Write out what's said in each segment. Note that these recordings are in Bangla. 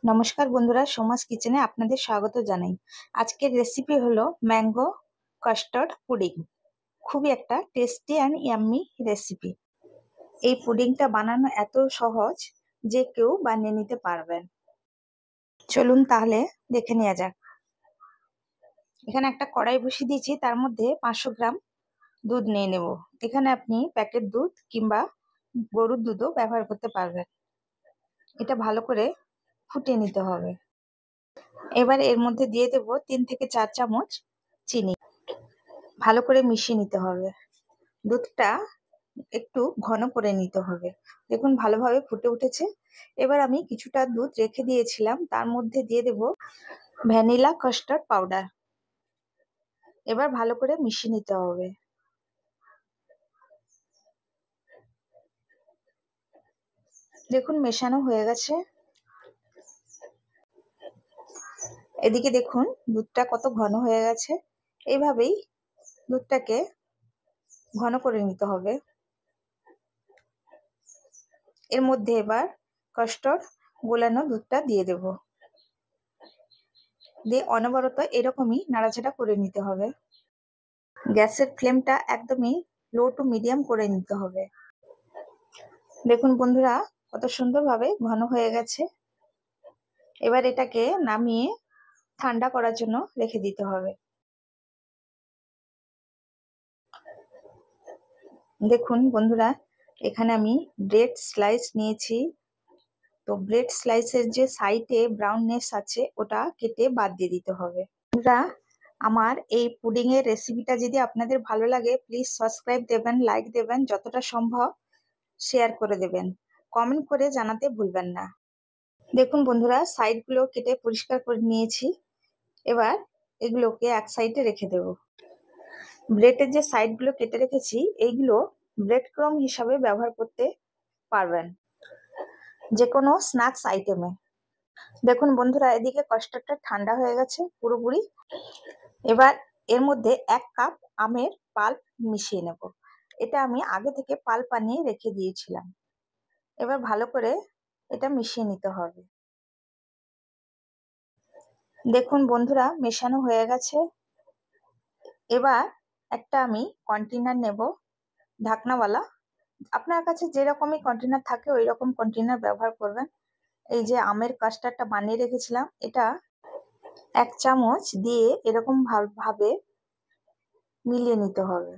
নমস্কার বন্ধুরা, সোমাস কিচেনে আপনাদের স্বাগত জানাই। আজকের রেসিপি হলো ম্যাঙ্গো কাস্টার্ড পুডিং। খুবই একটা টেস্টি অ্যান্ড ইয়াম্মি রেসিপি। এই পুডিংটা বানানো এত সহজ যে কেউ বানিয়ে নিতে পারবেন। চলুন তাহলে দেখে নেওয়া যাক। এখানে একটা কড়াই বসিয়ে দিয়েছি, তার মধ্যে 500 গ্রাম দুধ নিয়ে নেব। এখানে আপনি প্যাকেট দুধ কিংবা গরুর দুধও ব্যবহার করতে পারবেন। এটা ভালো করে ফুটিয়ে নিতে হবে। এবার এর মধ্যে দিয়ে দেব 3 থেকে 4 চামচ চিনি। ভালো করে মিশিয়ে নিতে হবে। দুধটা একটু ঘন করে নিতে হবে। দেখুন ভালোভাবে ফুটে উঠেছে। এবার আমি কিছুটা দুধ রেখে দিয়েছিলাম, তার মধ্যে দিয়ে দেব ভ্যানিলা কাস্টার্ড পাউডার। এবার ভালো করে মিশিয়ে নিতে হবে। দেখুন মেশানো হয়ে গেছে। এদিকে দেখুন দুধটা কত ঘন হয়ে গেছে। এইভাবেই দুধটাকে ঘন করে নিতে হবে। এর মধ্যে এবার কাস্টার্ড গোলানো দুধটা দিয়ে দেব। দিয়ে অনবরত এরকমই নাড়াচাড়া করে নিতে হবে। গ্যাসের ফ্লেমটা একদমই লো টু মিডিয়াম করে নিতে হবে। দেখুন বন্ধুরা কত সুন্দরভাবে ঘন হয়ে গেছে। এবার এটাকে নামিয়ে ঠান্ডা করার জন্য রেখে দিতে হবে। দেখুন বন্ধুরা, এখানে আমি ব্রেড স্লাইস নিয়েছি। তো ব্রেড স্লাইসের যে সাইডে ব্রাউননেস আছে ওটা কেটে বাদ দিয়ে দিতে হবে। বন্ধুরা, আমার এই পুডিং এর রেসিপিটা যদি আপনাদের ভালো লাগে প্লিজ সাবস্ক্রাইব দেবেন, লাইক দেবেন, যতটা সম্ভব শেয়ার করে দেবেন, কমেন্ট করে জানাতে ভুলবেন না। দেখুন বন্ধুরা, সাইডগুলো কেটে পরিষ্কার করে নিয়েছি। এবার এগুলোকে এক সাইডে রেখে দেব। ব্রেডের যে সাইডগুলো কেটে রেখেছি এইগুলো ব্রেড ক্রাম্ব হিসাবে ব্যবহার করতে পারবেন যে কোনো স্ন্যাক্স আইটেমে। দেখুন বন্ধুরা, এদিকে কাস্টার্ডটা ঠান্ডা হয়ে গেছে পুরোপুরি। এবার এর মধ্যে 1 কাপ আমের পাল্প মিশিয়ে নেব। এটা আমি আগে থেকে পাল্প বানিয়ে রেখে দিয়েছিলাম। এবার ভালো করে এটা মিশিয়ে নিতে হবে। দেখুন বন্ধুরা মেশানো হয়ে গেছে। এবার একটা আমি কন্টেনার নেব ঢাকনাওয়ালা। আপনার কাছে যেরকমই কন্টেনার থাকে ওই রকম কন্টেনার ব্যবহার করবেন। এই যে আমের কাস্টার্ডটা বানিয়ে রেখেছিলাম এটা 1 চামচ দিয়ে এরকম ভাবে মিলিয়ে নিতে হবে।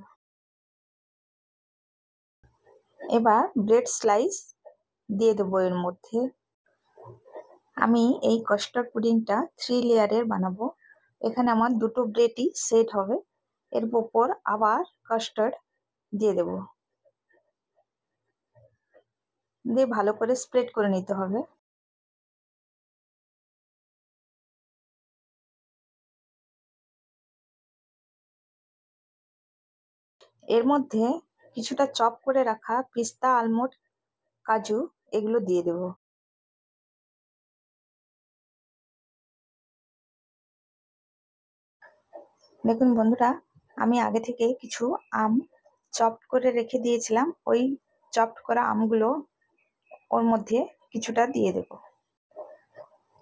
এবার ব্রেড স্লাইস দিয়ে দেবো এর মধ্যে। আমি এই কাস্টার্ড পুডিংটা 3 লেয়ারের বানাবো। এখানে আমার দুটো ব্রেডই সেট হবে। এর উপর আবার কাস্টার্ড দিয়ে দেব, দিয়ে ভালো করে স্প্রেড করে নিতে হবে। এর মধ্যে কিছুটা চপ করে রাখা পিস্তা, আলমন্ড, কাজু এগুলো দিয়ে দেব। দেখুন বন্ধুরা, আমি আগে থেকে কিছু আম চপ করে রেখে দিয়েছিলাম। ওই চপ করা আমগুলো ওর মধ্যে কিছুটা দিয়ে দেব।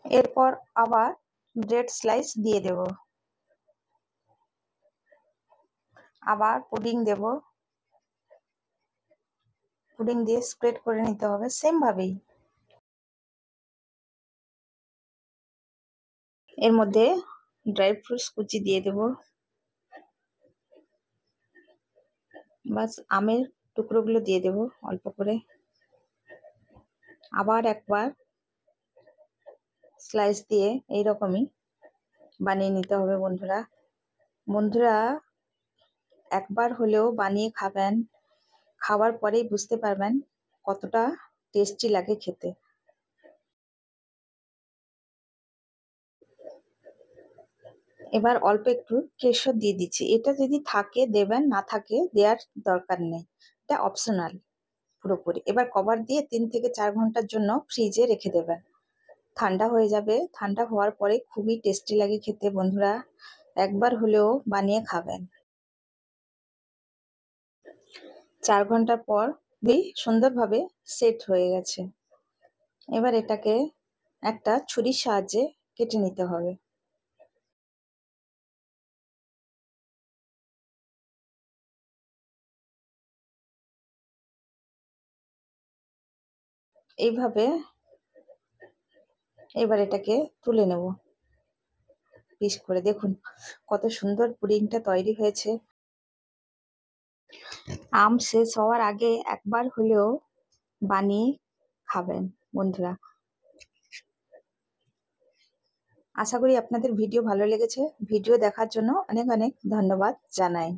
এরপর আবার ব্রেড স্লাইস দিয়ে দেব, আবার পুডিং দেব। পুডিং দিয়ে স্প্রেড করে নিতে হবে সেম ভাবেই। এর মধ্যে ড্রাই ফ্রুটস কুচি দিয়ে দেব। বাস আমের টুকরোগুলো দিয়ে দেব অল্প করে। আবার একবার স্লাইস দিয়ে এইরকমই বানিয়ে নিতে হবে বন্ধুরা। বন্ধুরা একবার হলেও বানিয়ে খাবেন, খাওয়ার পরেই বুঝতে পারবেন কতটা টেস্টি লাগে খেতে। এবার অল্প একটু কেশর দিয়ে দিচ্ছি। এটা যদি থাকে দেবেন, না থাকে দেওয়ার দরকার নেই, এটা অপশনাল পুরোপুরি। এবার কভার দিয়ে 3 থেকে 4 ঘন্টার জন্য ফ্রিজে রেখে দেবেন। ঠান্ডা হয়ে যাবে। ঠান্ডা হওয়ার পরে খুবই টেস্টি লাগে খেতে বন্ধুরা, একবার হলেও বানিয়ে খাবেন। 4 ঘন্টা পর সুন্দরভাবে সেট হয়ে গেছে। এবার এটাকে একটা ছুরির সাহায্যে কেটে নিতে হবে। এইভাবে এবার এটাকে তুলে নেব পিস করে। দেখুন কত সুন্দর পুডিংটা তৈরি হয়েছে। আম শেষ হওয়ার আগে একবার হলেও বানিয়ে খাবেন বন্ধুরা। আশা করি আপনাদের ভিডিও ভালো লেগেছে। ভিডিও দেখার জন্য অনেক অনেক ধন্যবাদ জানাই।